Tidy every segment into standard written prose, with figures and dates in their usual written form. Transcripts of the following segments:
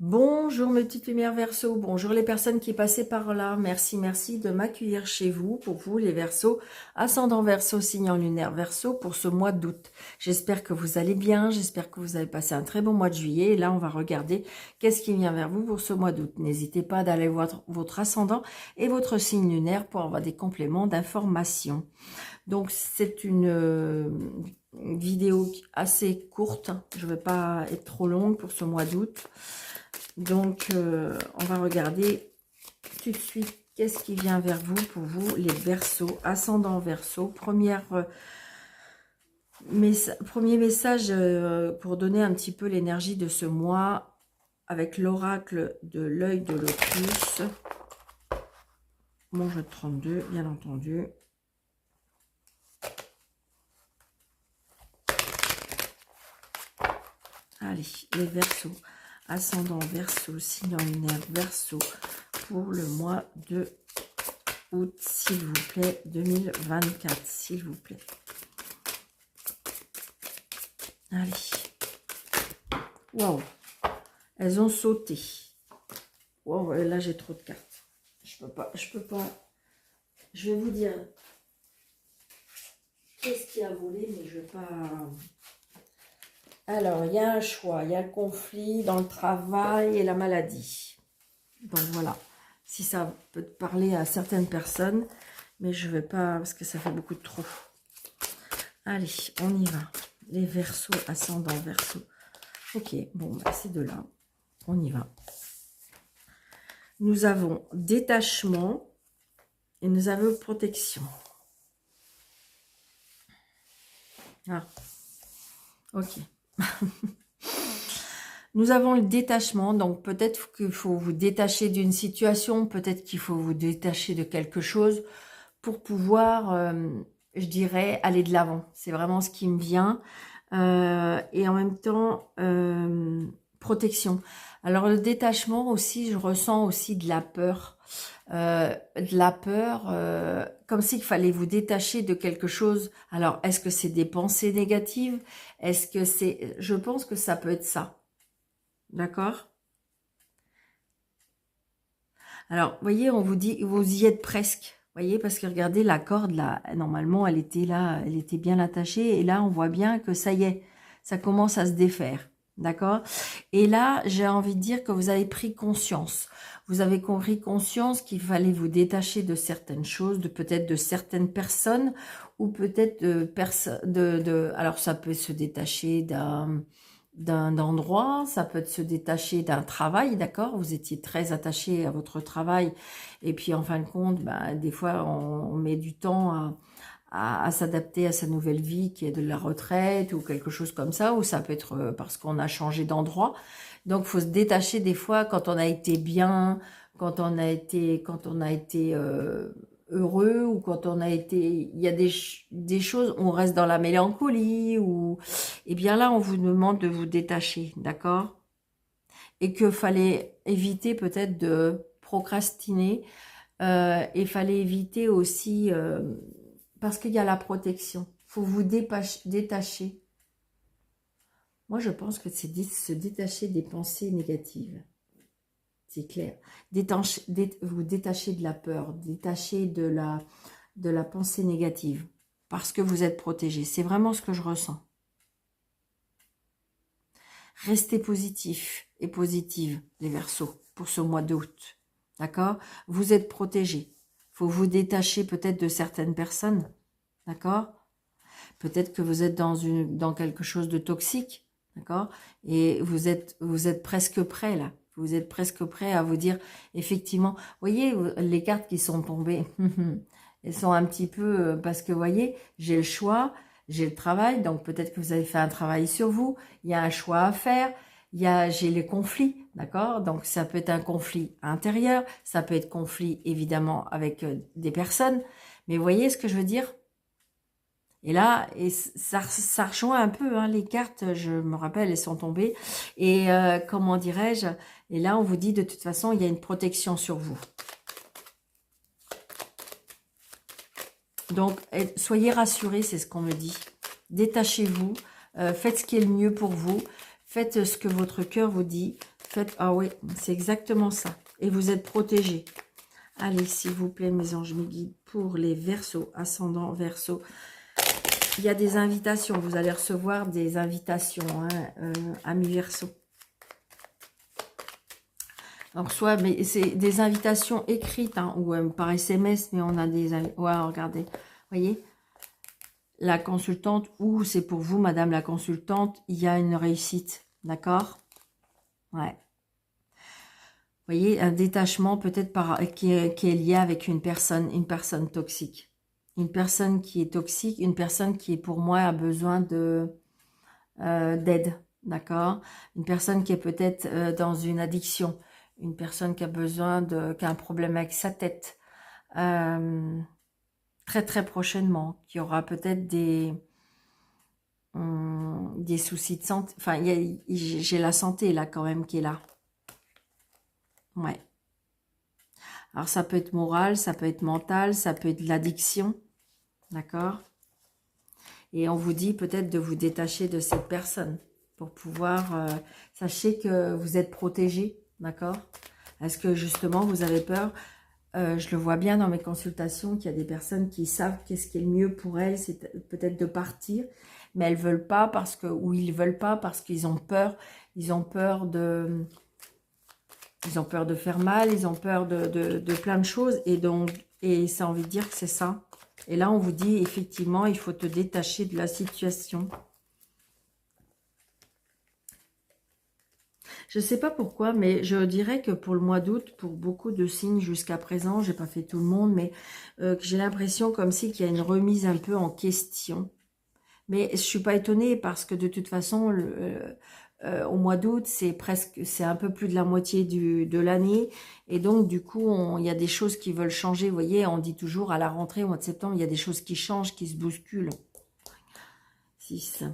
Bonjour mes petites lumières Verseau, bonjour les personnes qui passaient par là, merci de m'accueillir chez vous, pour vous les Verseaux, ascendant Verseau, signe lunaire Verseau pour ce mois d'août. J'espère que vous allez bien, j'espère que vous avez passé un très bon mois de juillet et là on va regarder qu'est-ce qui vient vers vous pour ce mois d'août. N'hésitez pas d'aller voir votre ascendant et votre signe lunaire pour avoir des compléments d'information. Donc c'est une vidéo assez courte, je ne vais pas être trop longue pour ce mois d'août. Donc, on va regarder tout de suite qu'est-ce qui vient vers vous, pour vous, les Verseaux, ascendant Verseau. Premier message pour donner un petit peu l'énergie de ce mois avec l'oracle de l'œil de Lotus. Mon jeu de 32, bien entendu. Allez, les Verseaux. Ascendant Verseau, signe lunaire Verseau pour le mois de août, s'il vous plaît, 2024, s'il vous plaît. Allez. Waouh. Elles ont sauté. Waouh, là j'ai trop de cartes. Je peux pas. Je vais vous dire qu'est-ce qui a volé, mais je vais pas... Alors, il y a un choix, il y a le conflit dans le travail et la maladie. Donc voilà, si ça peut te parler à certaines personnes, mais je ne vais pas, parce que ça fait beaucoup de trop. Allez, on y va. Les Verseaux, ascendant Verseau. Ok, bon, bah, c'est de là. On y va. Nous avons détachement et nous avons protection. Ah, ok. Nous avons le détachement, donc peut-être qu'il faut vous détacher d'une situation, peut-être qu'il faut vous détacher de quelque chose pour pouvoir, je dirais, aller de l'avant. C'est vraiment ce qui me vient. Et en même temps, protection. Alors le détachement aussi, je ressens aussi de la peur. Comme s'il fallait vous détacher de quelque chose. Alors, est-ce que c'est des pensées négatives? Est-ce que c'est... Je pense que ça peut être ça. D'accord? Alors, vous voyez, on vous dit, vous y êtes presque. Vous voyez, parce que regardez, la corde, là, normalement, elle était là, elle était bien attachée. Et là, on voit bien que ça y est, ça commence à se défaire. D'accord? Et là, j'ai envie de dire que vous avez pris conscience. Vous avez pris conscience qu'il fallait vous détacher de certaines choses, de peut-être de certaines personnes, ou peut-être alors, ça peut se détacher d'un endroit, ça peut se détacher d'un travail, d'accord? Vous étiez très attaché à votre travail et puis en fin de compte, ben, des fois on met du temps à s'adapter à sa nouvelle vie qui est de la retraite ou quelque chose comme ça, ou ça peut être parce qu'on a changé d'endroit. Donc il faut se détacher des fois quand on a été bien, quand on a été heureux, ou quand on a été, il y a des choses, on reste dans la mélancolie, ou et bien là on vous demande de vous détacher, d'accord? Et que fallait éviter peut-être de procrastiner, et fallait éviter aussi, parce qu'il y a la protection, faut vous détacher. Moi je pense que c'est se détacher des pensées négatives. C'est clair. Vous détachez de la peur, détachez de la pensée négative, parce que vous êtes protégé. C'est vraiment ce que je ressens. Restez positif et positive, les Verseaux, pour ce mois d'août. D'accord? Vous êtes protégé. Faut vous détacher peut-être de certaines personnes. D'accord? Peut-être que vous êtes dans quelque chose de toxique. D'accord? Et vous êtes presque prêt là. Vous êtes presque prêt à vous dire, effectivement, voyez, les cartes qui sont tombées, elles sont un petit peu, parce que, voyez, j'ai le choix, j'ai le travail, donc peut-être que vous avez fait un travail sur vous, il y a un choix à faire, j'ai les conflits, d'accord? Donc ça peut être un conflit intérieur, ça peut être conflit, évidemment, avec des personnes, mais vous voyez ce que je veux dire? Et là, ça rejoint un peu, hein, les cartes, je me rappelle, elles sont tombées. Et comment dirais-je? Et là, on vous dit, de toute façon, il y a une protection sur vous. Donc, soyez rassurés, c'est ce qu'on me dit. Détachez-vous, faites ce qui est le mieux pour vous. Faites ce que votre cœur vous dit. Faites, ah oui, c'est exactement ça. Et vous êtes protégés. Allez, s'il vous plaît, mes anges, mes guides, pour les Verseaux, ascendant Verseau. Il y a des invitations. Vous allez recevoir des invitations, hein, amis Verseau. Alors, soit, mais c'est des invitations écrites, hein, ou par SMS, mais on a des... Ouais, regardez, voyez, la consultante, ou c'est pour vous, madame la consultante, il y a une réussite, d'accord? Ouais. Vous voyez, un détachement peut-être qui est lié avec une personne toxique. Une personne qui est toxique, une personne qui, pour moi, a besoin d'aide, d'accord? Une personne qui est peut-être dans une addiction. Une personne qui a qui a un problème avec sa tête. Très, très prochainement. Qui aura peut-être des soucis de santé. Enfin, j'ai la santé, là, quand même, qui est là. Ouais. Alors, ça peut être moral, ça peut être mental, ça peut être l'addiction. D'accord? Et on vous dit peut-être de vous détacher de cette personne pour pouvoir... sachez que vous êtes protégé. D'accord? Est-ce que, justement, vous avez peur? Je le vois bien dans mes consultations qu'il y a des personnes qui savent qu'est-ce qui est le mieux pour elles. C'est peut-être de partir, mais elles veulent pas parce que... Ou ils veulent pas parce qu'ils ont peur. Ils ont peur de... Ils ont peur de faire mal, ils ont peur de plein de choses. Et donc, ça a envie de dire que c'est ça. Et là, on vous dit, effectivement, il faut te détacher de la situation. Je ne sais pas pourquoi, mais je dirais que pour le mois d'août, pour beaucoup de signes jusqu'à présent, j'ai pas fait tout le monde, mais que j'ai l'impression comme si qu'il y a une remise un peu en question. Mais je suis pas étonnée parce que de toute façon, au mois d'août, c'est un peu plus de la moitié de l'année. Et donc, du coup, il y a des choses qui veulent changer. Vous voyez, on dit toujours à la rentrée, au mois de septembre, il y a des choses qui changent, qui se bousculent. 6,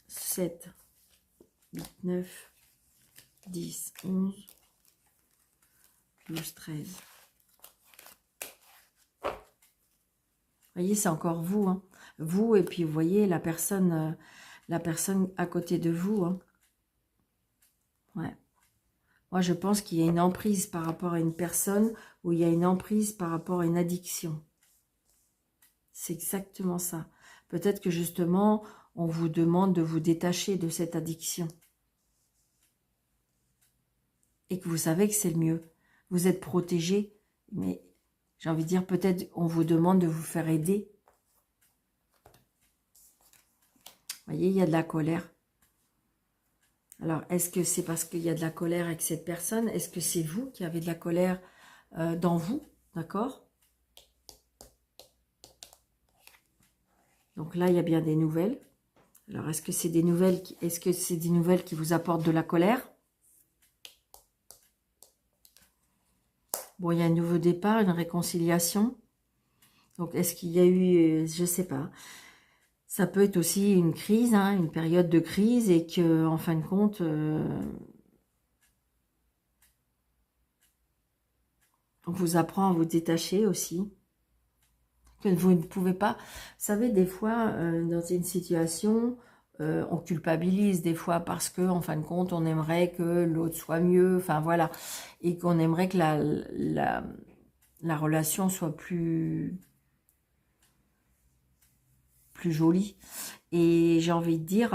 7, 8, 9, 10, 11, 12, 13. Vous voyez, c'est encore vous, hein. Vous, et puis vous voyez la personne à côté de vous, hein. Ouais. Moi, je pense qu'il y a une emprise par rapport à une personne ou il y a une emprise par rapport à une addiction. C'est exactement ça. Peut-être que justement, on vous demande de vous détacher de cette addiction. Et que vous savez que c'est le mieux. Vous êtes protégé, mais j'ai envie de dire, peut-être on vous demande de vous faire aider. Vous voyez, il y a de la colère. Alors, est-ce que c'est parce qu'il y a de la colère avec cette personne? Est-ce que c'est vous qui avez de la colère dans vous? D'accord? Donc là, il y a bien des nouvelles. Alors, est-ce que c'est des nouvelles qui vous apportent de la colère? Bon, il y a un nouveau départ, une réconciliation. Donc, est-ce qu'il y a eu, je ne sais pas. Ça peut être aussi une crise, hein, une période de crise et que, en fin de compte, on vous apprend à vous détacher aussi. Que vous ne pouvez pas... Vous savez, des fois, dans une situation, on culpabilise des fois parce que, en fin de compte, on aimerait que l'autre soit mieux, enfin voilà, et qu'on aimerait que la relation soit plus jolie. Et j'ai envie de dire...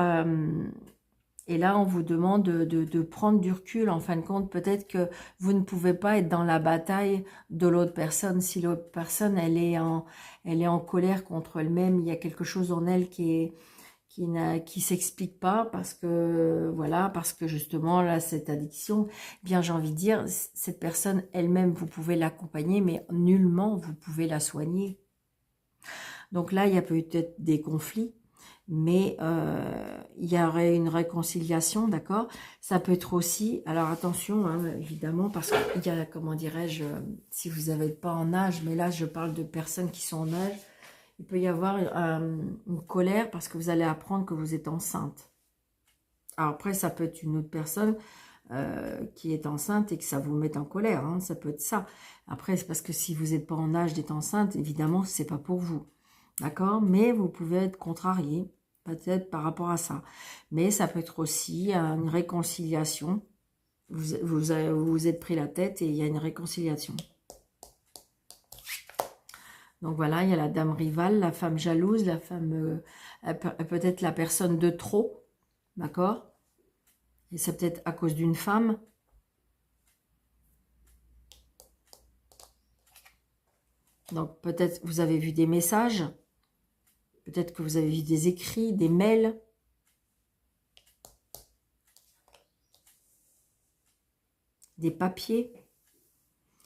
et là, on vous demande de prendre du recul. En fin de compte, peut-être que vous ne pouvez pas être dans la bataille de l'autre personne. Si l'autre personne, elle est en colère contre elle-même, il y a quelque chose en elle qui s'explique pas parce que, voilà, parce que justement, là, cette addiction, bien, j'ai envie de dire, cette personne elle-même, vous pouvez l'accompagner, mais nullement vous pouvez la soigner. Donc là, il y a peut-être des conflits. Mais il y aurait une réconciliation, d'accord? Ça peut être aussi, alors attention, hein, évidemment, parce qu'il y a, comment dirais-je, si vous n'êtes pas en âge, mais là je parle de personnes qui sont en âge, il peut y avoir une colère parce que vous allez apprendre que vous êtes enceinte. Alors après, ça peut être une autre personne qui est enceinte et que ça vous mette en colère, hein, ça peut être ça. Après, c'est parce que si vous n'êtes pas en âge d'être enceinte, évidemment, c'est pas pour vous. D'accord? Mais vous pouvez être contrarié. peut-être par rapport à ça. Mais ça peut être aussi une réconciliation. Vous êtes pris la tête et il y a une réconciliation. Donc voilà, il y a la dame rivale, la femme jalouse, la femme, peut-être la personne de trop, d'accord? Et c'est peut-être à cause d'une femme. Donc peut-être vous avez vu des messages, peut-être que vous avez vu des écrits, des mails. Des papiers.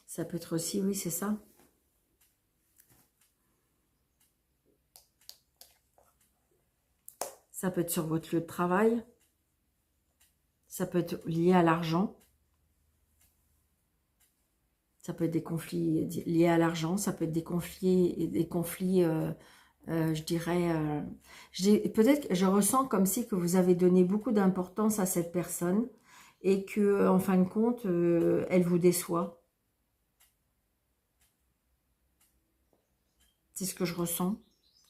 Ça peut être aussi, oui, c'est ça. Ça peut être sur votre lieu de travail. Ça peut être lié à l'argent. Ça peut être des conflits liés à l'argent. Ça peut être des conflits, je dirais, peut-être que je ressens comme si que vous avez donné beaucoup d'importance à cette personne et que, en fin de compte, elle vous déçoit. C'est ce que je ressens.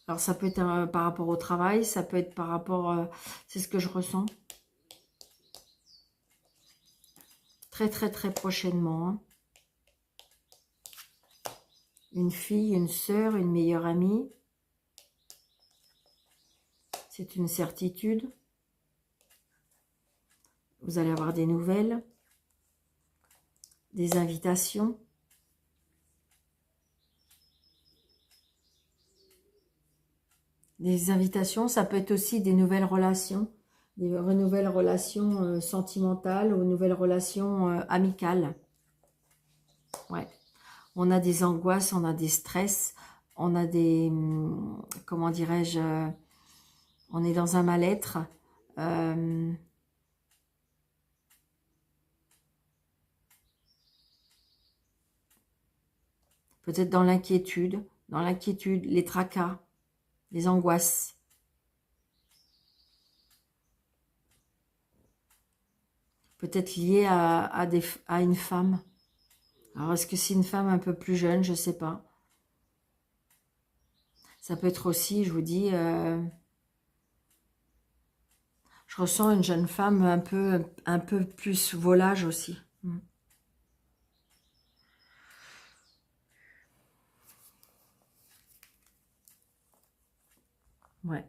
Alors, ça peut être par rapport au travail, ça peut être par rapport... c'est ce que je ressens. Très, très, très prochainement. Hein. Une fille, une sœur, une meilleure amie. C'est une certitude. Vous allez avoir des nouvelles. Des invitations. Des invitations, ça peut être aussi des nouvelles relations. Des nouvelles relations sentimentales ou nouvelles relations amicales. Ouais. On a des angoisses, on a des stress, on a des... comment dirais-je, on est dans un mal-être. Peut-être dans l'inquiétude, les tracas, les angoisses. Peut-être lié à une femme. Alors, est-ce que c'est une femme un peu plus jeune? Je ne sais pas. Ça peut être aussi, je vous dis, je ressens une jeune femme un peu plus volage aussi. Ouais.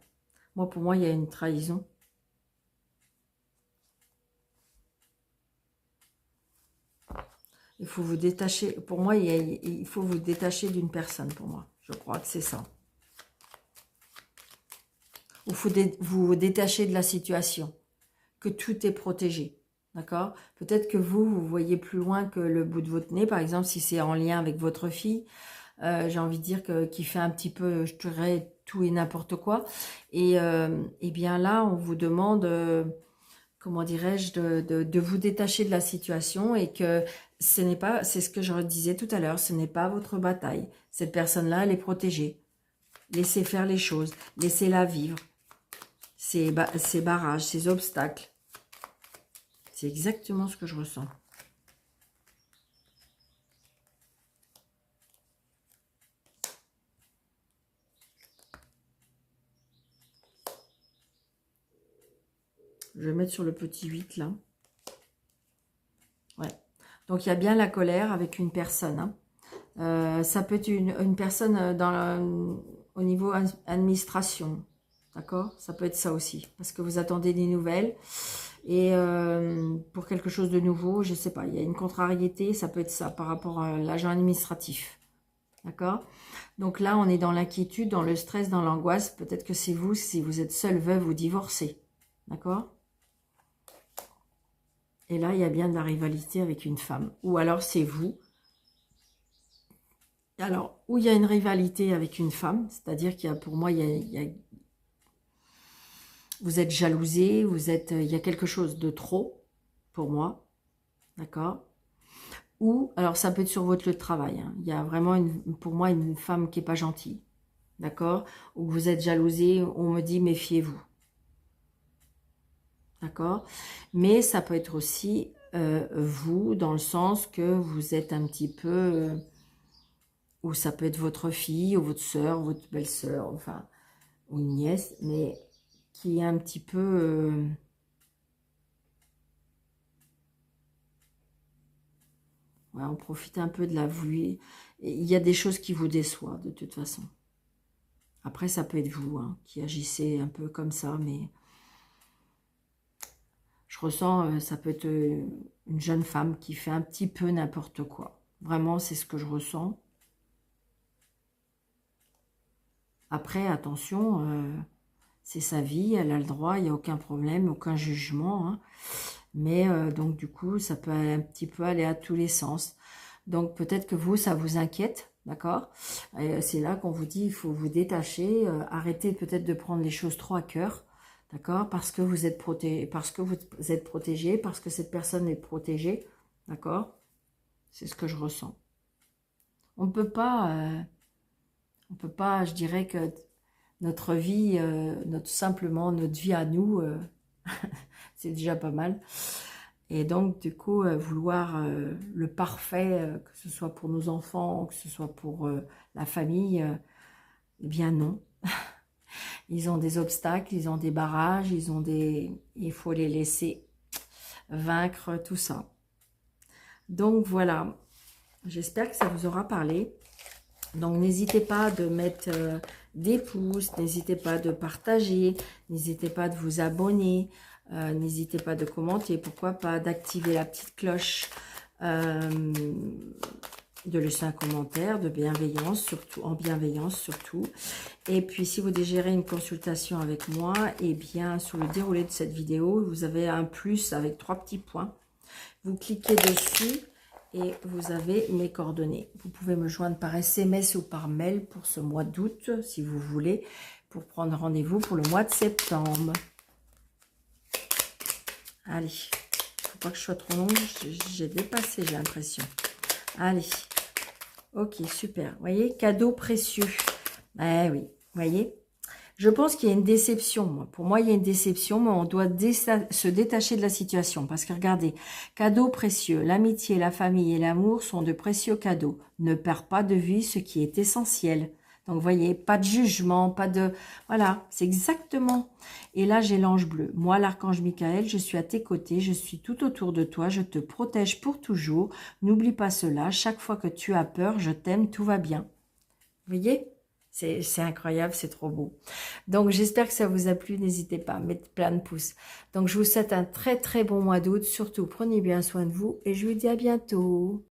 Moi, pour moi, il y a une trahison. Il faut vous détacher. Pour moi, il faut vous détacher d'une personne, pour moi. Je crois que c'est ça. Il faut vous détacher de la situation. Que tout est protégé. D'accord? Peut-être que vous voyez plus loin que le bout de votre nez. Par exemple, si c'est en lien avec votre fille, j'ai envie de dire qu'il fait un petit peu, je dirais, tout et n'importe quoi. Et bien là, on vous demande, comment dirais-je, de vous détacher de la situation et que ce n'est pas, c'est ce que je disais tout à l'heure, ce n'est pas votre bataille. Cette personne-là, elle est protégée. Laissez faire les choses, laissez-la vivre. Ces barrages, ces obstacles. C'est exactement ce que je ressens. Je vais mettre sur le petit 8 là. Ouais. Donc il y a bien la colère avec une personne. Hein. Ça peut être une personne au niveau administration. D'accord? Ça peut être ça aussi. Parce que vous attendez des nouvelles. Et pour quelque chose de nouveau, je ne sais pas. Il y a une contrariété. Ça peut être ça par rapport à l'agent administratif. D'accord? Donc là, on est dans l'inquiétude, dans le stress, dans l'angoisse. Peut-être que c'est vous, si vous êtes seul, veuve ou divorcé. D'accord? Et là, il y a bien de la rivalité avec une femme. Ou alors, c'est vous. Alors, où il y a une rivalité avec une femme, c'est-à-dire qu'il y a, pour moi, vous êtes jalousé, il y a quelque chose de trop, pour moi. D'accord? Ou, alors ça peut être sur votre lieu de travail. Hein. Il y a vraiment, pour moi, une femme qui n'est pas gentille. D'accord? Ou vous êtes jalousé, on me dit méfiez-vous. D'accord? Mais ça peut être aussi vous, dans le sens que vous êtes un petit peu... ou ça peut être votre fille, ou votre soeur, votre belle-sœur, enfin, ou une nièce. Mais qui est un petit peu... ouais, on profite un peu de la vie. Il y a des choses qui vous déçoivent, de toute façon. Après, ça peut être vous, hein, qui agissez un peu comme ça, mais... Je ressens, ça peut être une jeune femme qui fait un petit peu n'importe quoi. Vraiment, c'est ce que je ressens. Après, attention, c'est sa vie, elle a le droit, il n'y a aucun problème, aucun jugement. Hein. Mais donc, du coup, ça peut un petit peu aller à tous les sens. Donc, peut-être que vous, ça vous inquiète, d'accord? C'est là qu'on vous dit, il faut vous détacher, arrêter peut-être de prendre les choses trop à cœur. D'accord? Parce que vous êtes protégé, parce que cette personne est protégée. D'accord? C'est ce que je ressens. On ne peut pas, je dirais que notre vie, simplement notre vie à nous, c'est déjà pas mal. Et donc, du coup, vouloir le parfait, que ce soit pour nos enfants, que ce soit pour la famille, eh bien non. Ils ont des obstacles, ils ont des barrages, il faut les laisser vaincre tout ça. Donc voilà, j'espère que ça vous aura parlé. Donc n'hésitez pas de mettre des pouces, n'hésitez pas de partager, n'hésitez pas de vous abonner, n'hésitez pas de commenter, pourquoi pas d'activer la petite cloche, de laisser un commentaire de bienveillance, surtout en bienveillance surtout. Et puis si vous désirez une consultation avec moi, et bien sous le déroulé de cette vidéo, vous avez un plus avec 3 petits points. Vous cliquez dessus et vous avez mes coordonnées. Vous pouvez me joindre par SMS ou par mail pour ce mois d'août, si vous voulez, pour prendre rendez-vous pour le mois de septembre. Allez, faut pas que je sois trop longue, j'ai dépassé, j'ai l'impression. Allez, ok, super. Vous voyez, cadeau précieux. Eh oui, vous voyez. Je pense qu'il y a une déception. Moi. Pour moi, il y a une déception, mais on doit se détacher de la situation. Parce que regardez, cadeaux précieux, l'amitié, la famille et l'amour sont de précieux cadeaux. Ne perds pas de vue ce qui est essentiel. Donc, vous voyez, pas de jugement, pas de... Voilà, c'est exactement. Et là, j'ai l'ange bleu. Moi, l'archange Michael, je suis à tes côtés, je suis tout autour de toi, je te protège pour toujours. N'oublie pas cela, chaque fois que tu as peur, je t'aime, tout va bien. Vous voyez ? C'est incroyable, c'est trop beau. Donc, j'espère que ça vous a plu. N'hésitez pas à mettre plein de pouces. Donc, je vous souhaite un très, très bon mois d'août. Surtout, prenez bien soin de vous et je vous dis à bientôt.